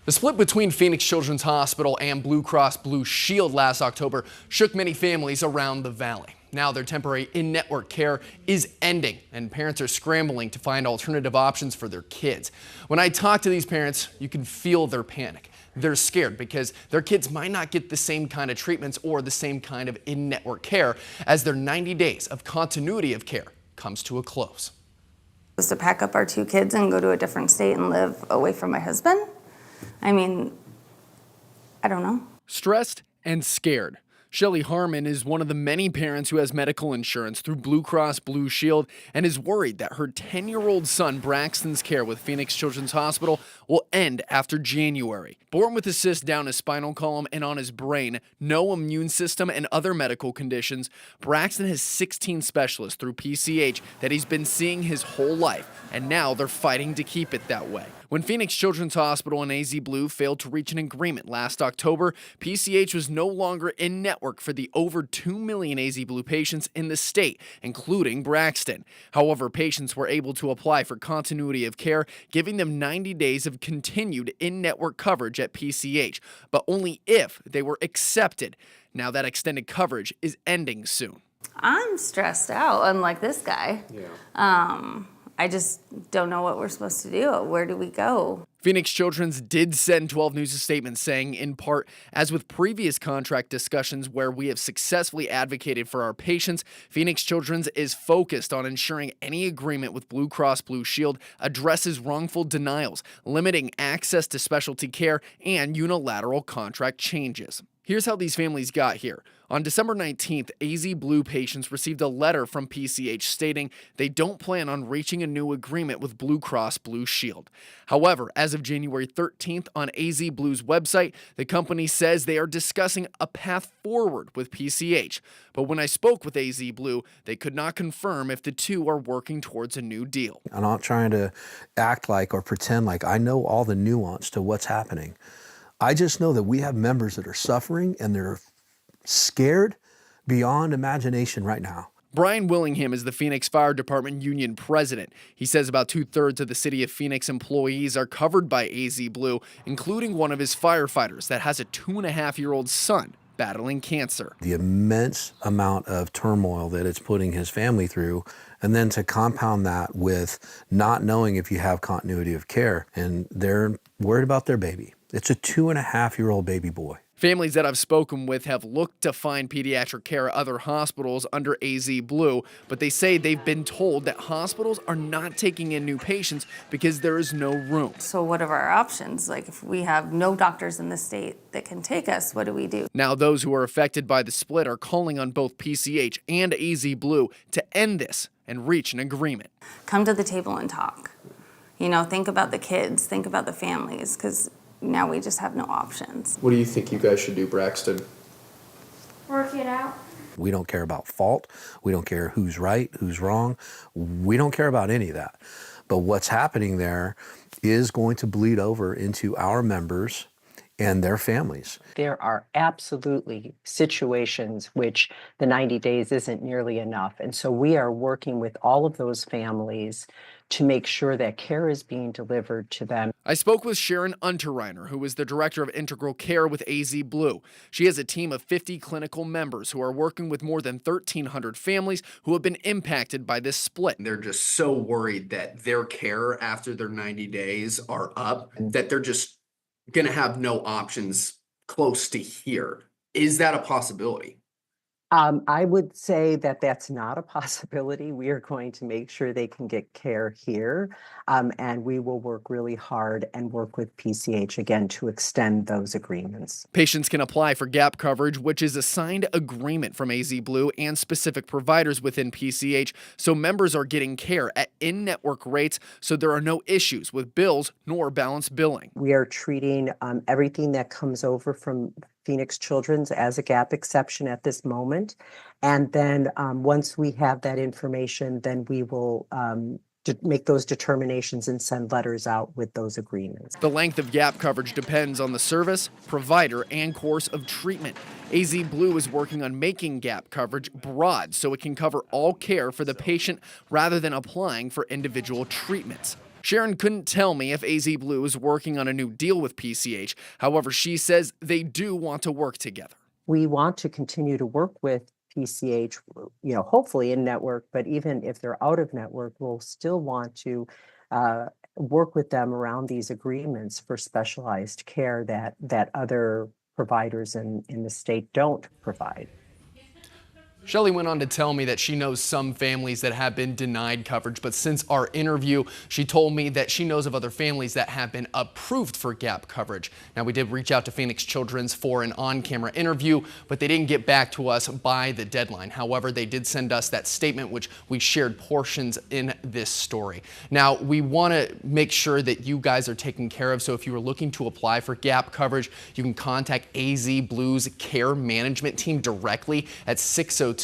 The split between Phoenix Children's Hospital and Blue Cross Blue Shield last October shook many families around the valley. Now their temporary in-network care is ending, and parents are scrambling to find alternative options for their kids. When I talk to these parents, you can feel their panic. They're scared because their kids might not get the same kind of treatments or the same kind of in-network care as their 90 days of continuity of care comes to a close. Was to pack up our two kids and go to a different state and live away from my husband. I mean, I don't know. Stressed and scared. Shelly Harmon is one of the many parents who has medical insurance through Blue Cross Blue Shield and is worried that her 10-year-old son Braxton's care with Phoenix Children's Hospital will end after January. Born with a cyst down his spinal column and on his brain, no immune system, and other medical conditions, Braxton has 16 specialists through PCH that he's been seeing his whole life, and now they're fighting to keep it that way. When Phoenix Children's Hospital and AZ Blue failed to reach an agreement last October, PCH was no longer in network for the over 2 million AZ Blue patients in the state, including Braxton. However, patients were able to apply for continuity of care, giving them 90 days of continued in-network coverage at PCH, but only if they were accepted. Now that extended coverage is ending soon. I'm stressed out, unlike this guy. I just don't know what we're supposed to do. Where do we go? Phoenix Children's did send 12 News a statement saying, in part, as with previous contract discussions where we have successfully advocated for our patients, Phoenix Children's is focused on ensuring any agreement with Blue Cross Blue Shield addresses wrongful denials, limiting access to specialty care, and unilateral contract changes. Here's how these families got here. On December 19th, AZ Blue patients received a letter from PCH stating they don't plan on reaching a new agreement with Blue Cross Blue Shield. However, as of January 13th on AZ Blue's website, the company says they are discussing a path forward with PCH. But when I spoke with AZ Blue, they could not confirm if the two are working towards a new deal. I'm not trying to act like or pretend like I know all the nuance to what's happening. I just know that we have members that are suffering and they're scared beyond imagination right now. Brian Willingham is the Phoenix Fire Department Union president. He says about 2/3 of the city of Phoenix employees are covered by AZ Blue, including one of his firefighters that has a 2.5-year-old son battling cancer. The immense amount of turmoil that it's putting his family through, and then to compound that with not knowing if you have continuity of care, and they're worried about their baby. It's a 2.5-year-old baby boy. Families that I've spoken with have looked to find pediatric care at other hospitals under AZ Blue, but they say they've been told that hospitals are not taking in new patients because there is no room. So what are our options? Like, if we have no doctors in the state that can take us, what do we do? Now those who are affected by the split are calling on both PCH and AZ Blue to end this and reach an agreement. Come to the table and talk. You know, think about the kids, think about the families, because now we just have no options. What do you think you guys should do, Braxton? Work it out. We don't care about fault. We don't care who's right, who's wrong. We don't care about any of that. But what's happening there is going to bleed over into our members and their families. There are absolutely situations which the 90 days isn't nearly enough. And so we are working with all of those families to make sure that care is being delivered to them. I spoke with Sharon Unterreiner, who is the director of integral care with AZ Blue. She has a team of 50 clinical members who are working with more than 1,300 families who have been impacted by this split. They're just so worried that their care after their 90 days are up, that they're just going to have no options close to here. Is that a possibility? I would say that that's not a possibility. We are going to make sure they can get care here, and we will work really hard and work with PCH again to extend those agreements. Patients can apply for gap coverage, which is a signed agreement from AZ Blue and specific providers within PCH, so members are getting care at in-network rates, so there are no issues with bills nor balance billing. We are treating everything that comes over from Phoenix Children's as a gap exception at this moment. And then once we have that information, then we will make those determinations and send letters out with those agreements. The length of gap coverage depends on the service, provider, and course of treatment. AZ Blue is working on making gap coverage broad so it can cover all care for the patient rather than applying for individual treatments. Sharon couldn't tell me if AZ Blue is working on a new deal with PCH. However, she says they do want to work together. We want to continue to work with PCH, hopefully in network, but even if they're out of network, we'll still want to work with them around these agreements for specialized care that other providers in the state don't provide. Shelley went on to tell me that she knows some families that have been denied coverage, but since our interview, she told me that she knows of other families that have been approved for gap coverage. Now, we did reach out to Phoenix Children's for an on-camera interview, but they didn't get back to us by the deadline. However, they did send us that statement, which we shared portions in this story. Now, we want to make sure that you guys are taken care of, so if you are looking to apply for gap coverage, you can contact AZ Blue's care management team directly at 602-544-8982,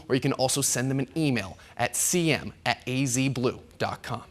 or you can also send them an email at cm@azblue.com.